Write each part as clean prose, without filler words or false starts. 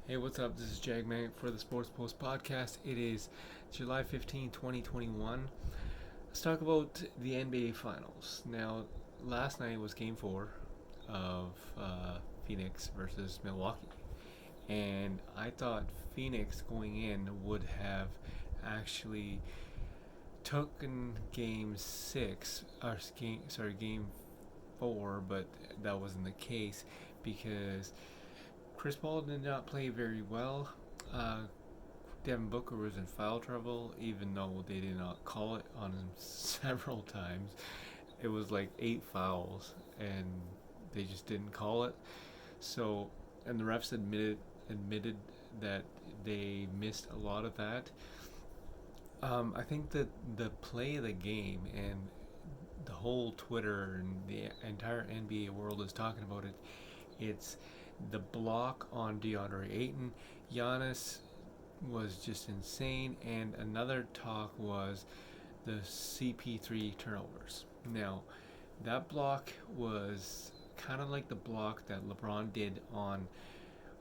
Hey, what's up? This is Jagman for the Sports Post Podcast. It is July 15, 2021. Let's talk about the NBA Finals. Now, last night was game four of Phoenix versus Milwaukee. And I thought Phoenix going in would have actually taken game six, game four, but that wasn't the case because Chris Paul did not play very well. Uh, Devin Booker was in foul trouble, even though they did not call it on him several times. It was like 8 fouls, and they just didn't call it. So, and the refs admitted that they missed a lot of that. I think that the play of the game and the whole Twitter and the entire NBA world is talking about it. It's the block on DeAndre Ayton. Giannis was just insane, and another talk was the CP3 turnovers. Now, that block was kind of like the block that LeBron did on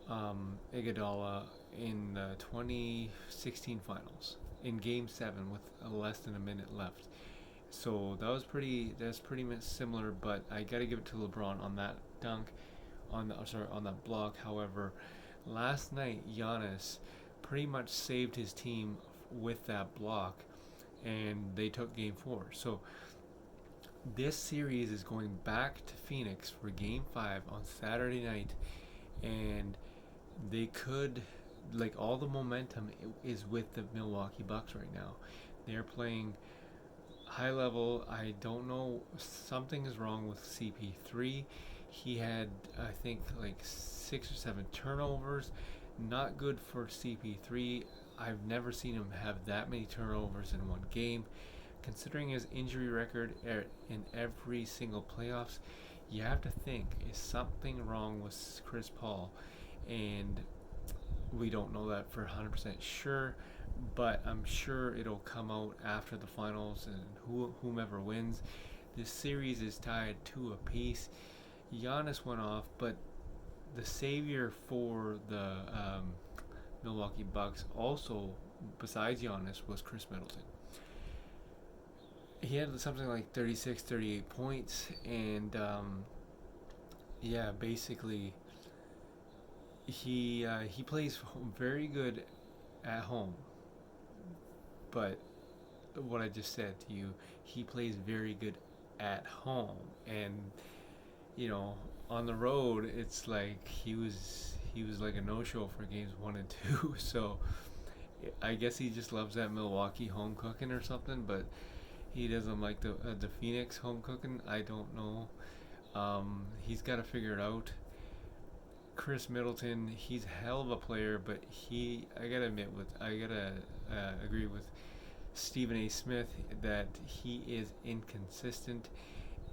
Iguodala in the 2016 finals in Game 7 with less than a minute left. So that's pretty much similar, but I got to give it to LeBron on that dunk on that block. However, last night Giannis pretty much saved his team with that block, and they took Game 4. So this series is going back to Phoenix for Game 5 on Saturday night, and they could, like, all the momentum is with the Milwaukee Bucks right now. They're playing high level. I don't know, something is wrong with CP3. He had, I think, like 6 or 7 turnovers. Not good for CP3. I've never seen him have that many turnovers in one game. Considering his injury record in every single playoffs, you have to think, is something wrong with Chris Paul? And we don't know that for 100% sure, but I'm sure it'll come out after the finals and whomever wins. This series is tied 2 apiece. Giannis went off, but the savior for the Milwaukee Bucks also, besides Giannis, was Chris Middleton. He had something like 36, 38 points, and basically he plays very good at home. But what I just said to you, he plays very good at home, and on the road, it's like he was like a no-show for games 1 and 2. So I guess he just loves that Milwaukee home cooking or something, but he doesn't like the Phoenix home cooking. I don't know. He's got to figure it out. Chris Middleton, he's a hell of a player, but I gotta agree with Stephen A. Smith that he is inconsistent,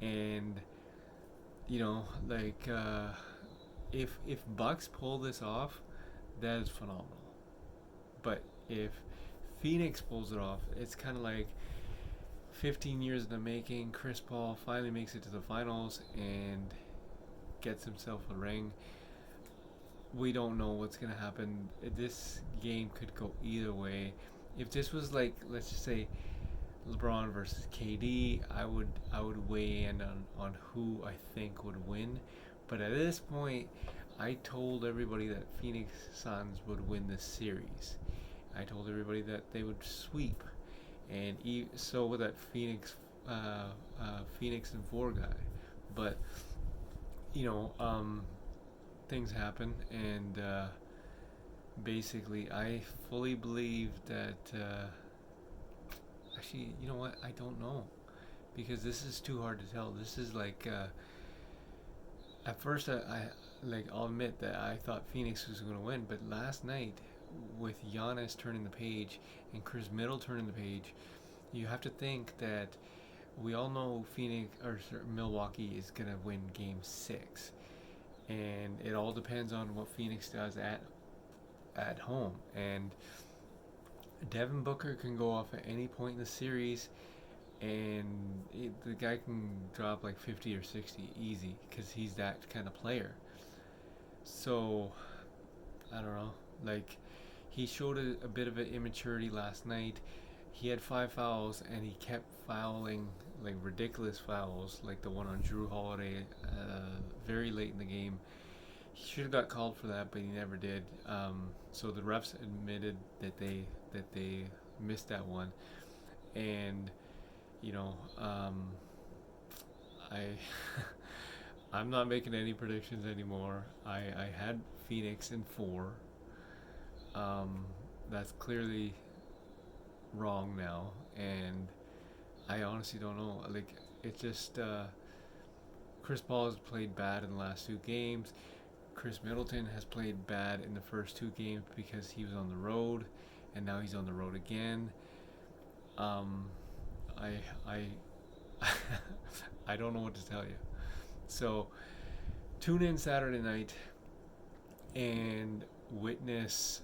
and if Bucks pull this off, that is phenomenal. But if Phoenix pulls it off, it's kind of like 15 years in the making. Chris Paul finally makes it to the finals and gets himself a ring. We don't know what's gonna happen. This game could go either way. If this was, like, let's just say, LeBron versus KD, I would weigh in on who I think would win. But at this point, I told everybody that Phoenix Suns would win this series. I told everybody that they would sweep, and so with that Phoenix and 4 guy. But things happen, and basically, I fully believe that. Actually, you know what? I don't know, because this is too hard to tell. This is like, at first, I'll admit that I thought Phoenix was going to win, but last night, with Giannis turning the page and Chris Middleton turning the page, you have to think that we all know Milwaukee is going to win Game 6, and it all depends on what Phoenix does at home. And Devin Booker can go off at any point in the series, and the guy can drop like 50 or 60 easy because he's that kind of player. So I don't know. Like, he showed a bit of an immaturity last night. He had 5 fouls, and he kept fouling like ridiculous fouls, like the one on Drew Holiday very late in the game. He should have got called for that, but he never did. So the refs admitted that they missed that one, and you know, I I'm not making any predictions anymore. I had Phoenix in 4. That's clearly wrong now, and I honestly don't know. Like, it just Chris Paul has played bad in the last 2 games. Chris Middleton has played bad in the first 2 games because he was on the road, and now he's on the road again. I I don't know what to tell you. So tune in Saturday night and witness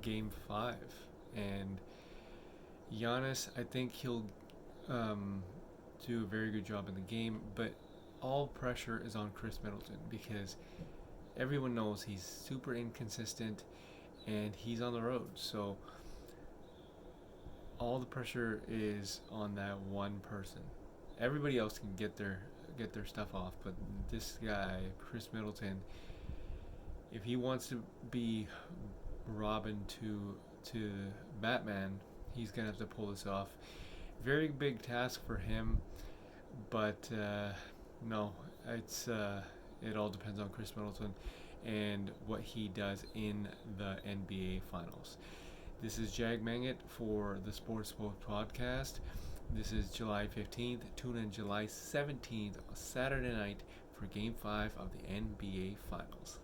Game 5. And Giannis, I think he'll do a very good job in the game, but all pressure is on Chris Middleton because everyone knows he's super inconsistent and he's on the road. So all the pressure is on that one person. Everybody else can get their stuff off, but this guy, Chris Middleton, if he wants to be Robin to Batman, he's gonna have to pull this off. Very big task for him, but no, it all depends on Chris Middleton and what he does in the NBA Finals. This is Jag Manget for the Sports Boat Podcast. This is July 15th. Tune in July 17th, Saturday night, for Game 5 of the NBA Finals.